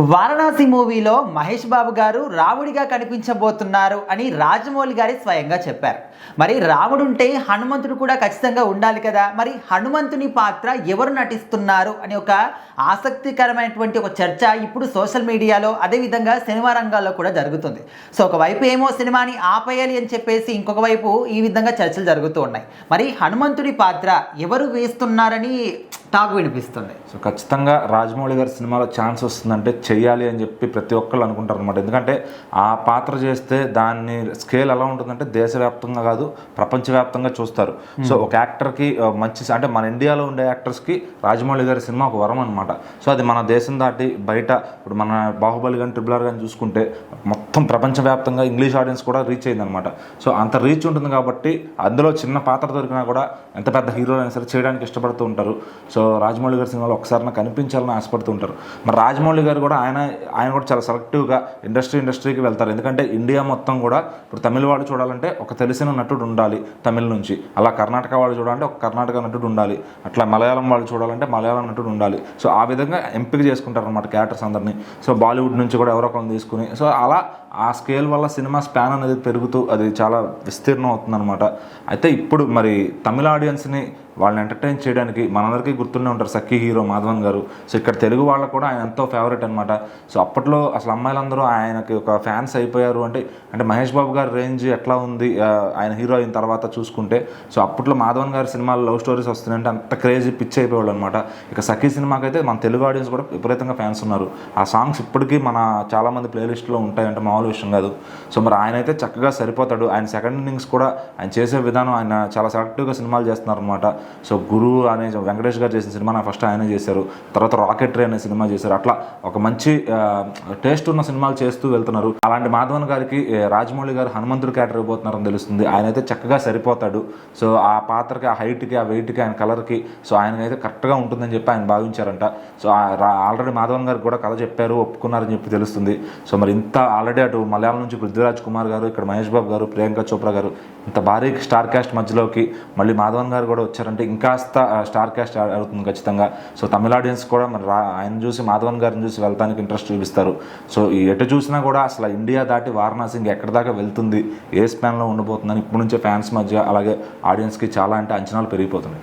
వారణాసి మూవీలో మహేష్ బాబు గారు రాముడిగా కనిపించబోతున్నారు అని రాజమౌళి గారి స్వయంగా చెప్పారు. మరి రాముడుంటే హనుమంతుడు కూడా ఖచ్చితంగా ఉండాలి కదా. మరి హనుమంతుని పాత్ర ఎవరు నటిస్తున్నారు అని ఒక ఆసక్తికరమైనటువంటి ఒక చర్చ ఇప్పుడు సోషల్ మీడియాలో అదేవిధంగా సినిమా రంగాల్లో కూడా జరుగుతుంది. సో ఒకవైపు ఏమో సినిమాని ఆపేయాలి అని చెప్పేసి ఇంకొక వైపు ఈ విధంగా చర్చలు జరుగుతూ ఉన్నాయి. మరి హనుమంతుడి పాత్ర ఎవరు వేస్తున్నారని టాక్ వినిపిస్తుంది. సో ఖచ్చితంగా రాజమౌళి గారి సినిమాలో ఛాన్స్ వస్తుందంటే చెయ్యాలి అని చెప్పి ప్రతి ఒక్కళ్ళు అనుకుంటారు అనమాట. ఎందుకంటే ఆ పాత్ర చేస్తే దాన్ని స్కేల్ ఎలా ఉంటుందంటే దేశవ్యాప్తంగా కాదు ప్రపంచవ్యాప్తంగా చూస్తారు. సో ఒక యాక్టర్కి మంచి అంటే మన ఇండియాలో ఉండే యాక్టర్స్కి రాజమౌళి గారి సినిమా ఒక వరం అనమాట. సో అది మన దేశం దాటి బయట ఇప్పుడు మన బాహుబలి కానీ RRR కానీ చూసుకుంటే మొత్తం ప్రపంచవ్యాప్తంగా ఇంగ్లీష్ ఆడియన్స్ కూడా రీచ్ అయిందనమాట. సో అంత రీచ్ ఉంటుంది కాబట్టి అందులో చిన్న పాత్ర దొరికినా కూడా ఎంత పెద్ద హీరో అయినా సరే చేయడానికి ఇష్టపడుతూ ఉంటారు. సో రాజమౌళి గారి సినిమాలో ఒకసారి నాకు కనిపించాలని ఆశపడుతూ ఉంటారు. మరి రాజమౌళి గారు కూడా ఆయన కూడా చాలా సెలెక్టివ్గా ఇండస్ట్రీకి వెళ్తారు. ఎందుకంటే ఇండియా మొత్తం కూడా ఇప్పుడు తమిళ వాళ్ళు చూడాలంటే ఒక తెలిసిన నటుడు ఉండాలి తమిళ నుంచి, అలా కర్ణాటక వాళ్ళు చూడాలంటే ఒక కర్ణాటక నటుడు ఉండాలి, అట్లా మలయాళం వాళ్ళు చూడాలంటే మలయాళం నటుడు ఉండాలి. సో ఆ విధంగా ఎంపిక చేసుకుంటారు అనమాట క్యారెక్టర్స్ అందరినీ. సో బాలీవుడ్ నుంచి కూడా ఎవరో ఒకరిని తీసుకుని సో అలా ఆ స్కేల్ వల్ల సినిమా స్పాన్ అనేది పెరుగుతూ అది చాలా విస్తీర్ణం అవుతుందన్నమాట. అయితే ఇప్పుడు మరి తమిళ ఆడియన్స్ని వాళ్ళని ఎంటర్టైన్ చేయడానికి మనందరికీ గుర్తుండే ఉంటారు సఖీ హీరో మాధవన్ గారు. సో ఇక్కడ తెలుగు వాళ్ళకు కూడా ఆయన ఎంతో ఫేవరెట్ అనమాట. సో అప్పట్లో అసలు అమ్మాయిలందరూ ఆయనకి ఒక ఫ్యాన్స్ అయిపోయారు. అంటే మహేష్ బాబు గారి రేంజ్ ఎట్లా ఉంది ఆయన హీరో అయిన తర్వాత చూసుకుంటే. సో అప్పట్లో మాధవన్ గారి సినిమాలు లవ్ స్టోరీస్ వస్తున్నాయంటే అంత క్రేజీ పిచ్ అయిపోయాడు అనమాట. ఇక సఖీ సినిమాకి అయితే మన తెలుగు ఆడియన్స్ కూడా విపరీతంగా ఫ్యాన్స్ ఉన్నారు. ఆ సాంగ్స్ ఇప్పటికీ మన చాలామంది ప్లేలిస్ట్లో ఉంటాయంటే మామూలు విషయం కాదు. సో మరి ఆయన అయితే చక్కగా సరిపోతాడు. ఆయన సెకండ్ ఇన్నింగ్స్ కూడా ఆయన చేసే విధానం, ఆయన చాలా సెలెక్టివ్గా సినిమాలు చేస్తున్నారు అనమాట. సో గురు అనే వెంకటేష్ గారు చేసిన సినిమా నా ఫస్ట్ ఆయనే చేశారు, తర్వాత రాకెట్రీ అనే సినిమా చేశారు. అట్లా ఒక మంచి టేస్ట్ ఉన్న సినిమాలు చేస్తూ వెళ్తున్నారు. అలాంటి మాధవన్ గారికి రాజమౌళి గారు హనుమంతుడు క్యారెక్టర్ ఇవ్వబోతున్నారని తెలుస్తుంది. ఆయన అయితే చక్కగా సరిపోతాడు. సో ఆ పాత్రకి, ఆ హైట్కి, ఆ వెయిట్కి, ఆయన కలర్కి సో ఆయనకైతే కరెక్ట్గా ఉంటుందని చెప్పి ఆయన భావించారంట. సో ఆల్రెడీ మాధవన్ గారికి కూడా కథ చెప్పారు, ఒప్పుకున్నారని చెప్పి తెలుస్తుంది. సో మరి ఇంత ఆల్రెడీ అటు మలయాళం నుంచి పృథ్వీరాజ్ కుమార్ గారు, ఇక్కడ మహేష్ బాబు గారు, ప్రియాంక చోప్రా గారు, ఇంత భారీ స్టార్ క్యాస్ట్ మధ్యలోకి మళ్ళీ మాధవన్ గారు కూడా వచ్చారంటే ఇంకాస్త స్టార్ క్యాస్ట్ అవుతుంది ఖచ్చితంగా. సో తమిళ ఆడియన్స్ కూడా మరి ఆయన చూసి మాధవన్ గారిని చూసి వెళ్తానికి ఇంట్రెస్ట్ చూపిస్తారు. సో ఎటు చూసినా కూడా అసలు ఇండియా దాటి వారణాసి ఇంకెక్కడి దాకా వెళ్తుంది, ఏ స్పాన్లో ఉండబోతుందని ఇప్పటి నుంచే ఫ్యాన్స్ మధ్య అలాగే ఆడియన్స్కి చాలా అంటే అంచనాలు పెరిగిపోతున్నాయి.